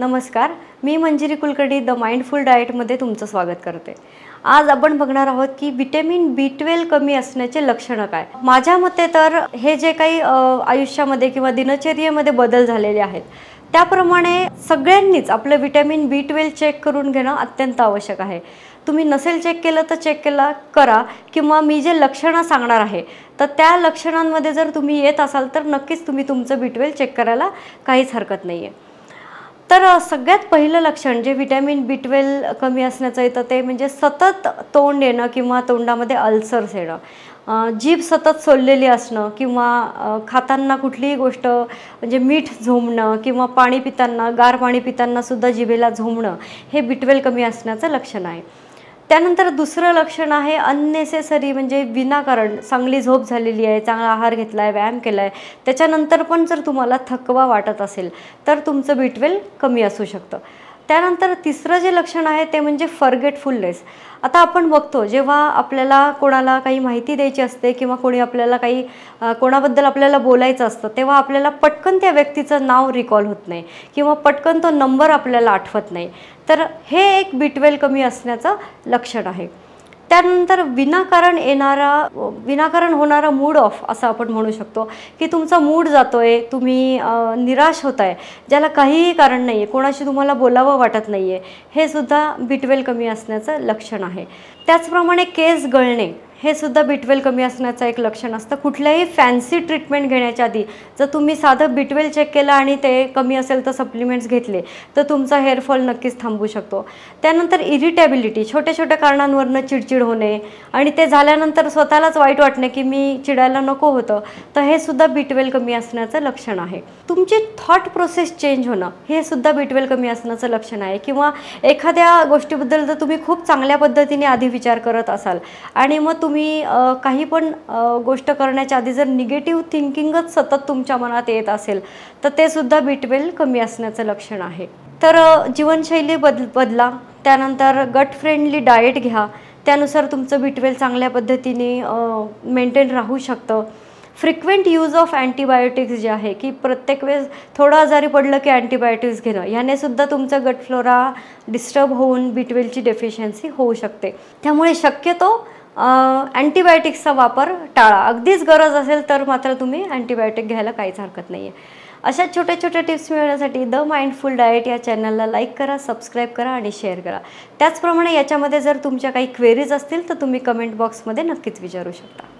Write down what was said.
नमस्कार, मी Manjiri Kulkarni the mindful डाएटमध्ये तुमचं स्वागत करते। आज आपण बघणार आहोत की विटॅमिन B12 कमी असण्याचे लक्षणं काय। माझ्या मते तर हे जे काही आयुष्यामध्ये किंवा दिनचर्येमध्ये बदल झालेले आहेत त्याप्रमाणे सगळ्यांनीच आपलं विटॅमिन B12 चेक करून घेणं अत्यंत आवश्यक आहे। तुम्ही नसेल चेक केलं तर चेक करा किंवा मी जे लक्षणं सांगणार आहे तर त्या लक्षणांमध्ये जर तुम्ही येत असाल तर नक्कीच तुम्ही तुमचं B12 चेक करायला काहीच हरकत नाहीये। तर सगळ्यात पहिलं लक्षण जे विटॅमिन B12 कमी असण्याचं येतं ते म्हणजे सतत तोंड येणं किंवा तोंडामध्ये अल्सर्स येणं, जीभ सतत सोललेली असणं किंवा खाताना कुठलीही गोष्ट म्हणजे मीठ झोंबणं किंवा पाणी पिताना गार पाणी पिताना सुद्धा जिभेला झोंबणं हे B12 कमी असण्याचं लक्षण आहे। त्यानंतर दुसरं लक्षण आहे अननेसेसरी म्हणजे विनाकारण चांगली झोप झालेली आहे, चांगला आहार घेतला आहे, व्यायाम केला आहे, त्याच्यानंतर पण जर तुम्हाला थकवा वाटत असेल तर तुमचं B12 कमी असू शकतं। त्यानंतर तिसरं जे लक्षण आहे ते म्हणजे फॉरगेटफुलनेस। आता आपण बघतो जेव्हा आपल्याला कोणाला काही माहिती द्यायची असते किंवा कोणी आपल्याला काही कोणाबद्दल आपल्याला बोलायचं असतं तेव्हा आपल्याला पटकन त्या व्यक्तीचं नाव रिकॉल होत नाही किंवा पटकन तो नंबर आपल्याला आठवत नाही, तर हे एक B12 कमी असण्याचं लक्षण आहे। त्यानंतर विनाकारण होणारा मूड ऑफ असं आपण म्हणू शकतो की तुमचा मूड जातोय, तुम्ही निराश होताय ज्याला काहीही कारण नाही आहे, कोणाशी तुम्हाला बोलावं वाटत नाही आहे, हे सुद्धा B12 कमी असण्याचं लक्षण आहे। त्याचप्रमाणे केस गळणे हे सुद्धा B12 कमी असण्याचं एक लक्षण असतं। कुठल्याही फॅन्सी ट्रीटमेंट घेण्याच्या आधी जर तुम्ही साधं B12 चेक केलं आणि ते कमी असेल तर सप्लिमेंट्स घेतले तर तुमचा हेअरफॉल नक्कीच थांबू शकतो। त्यानंतर इरिटेबिलिटी, छोट्या छोट्या कारणांवरनं चिडचिड होणे आणि ते झाल्यानंतर स्वतःलाच वाईट वाटणे की मी चिडायला नको होतं, तर हे सुद्धा B12 कमी असण्याचं लक्षण आहे। तुमची थॉट प्रोसेस चेंज होणं हे सुद्धा B12 कमी असण्याचं लक्षण आहे। किंवा एखाद्या गोष्टीबद्दल जर तुम्ही खूप चांगल्या पद्धतीने आधी विचार करत असाल आणि मग तुम्ही काही पण गोष्ट करण्याच्या आधी जर निगेटिव्ह थिंकिंगच सतत तुमच्या मनात येत असेल तर ते सुद्धा B12 कमी असण्याचं लक्षण आहे। तर जीवनशैली बदला, त्यानंतर गट फ्रेंडली डाएट घ्या, त्यानुसार तुमचं B12 चांगल्या पद्धतीने मेंटेन राहू शकतं। फ्रिक्वेंट यूज ऑफ अँटीबायोटिक्स जे आहे की प्रत्येक वेळेस थोडं आजारी पडलं की अँटीबायोटिक्स घेणं, याने सुद्धा तुमचं गट फ्लोरा डिस्टर्ब होऊन B12ची डेफिशियन्सी होऊ शकते। त्यामुळे शक्यतो अँटीबायोटिक्सचा वापर टाळा, अगदीच गरज असेल तर मात्र तुम्ही अँटीबायोटिक घ्यायला काहीच हरकत नाही आहे। अशा छोट्या छोट्या टिप्स मिळवण्यासाठी द माइंडफुल डाएट या चॅनलला लाईक करा, सबस्क्राईब करा आणि शेअर करा। त्याचप्रमाणे याच्यामध्ये जर तुमच्या काही क्वेरीज असतील तर तुम्ही कमेंट बॉक्समध्ये नक्कीच विचारू शकता।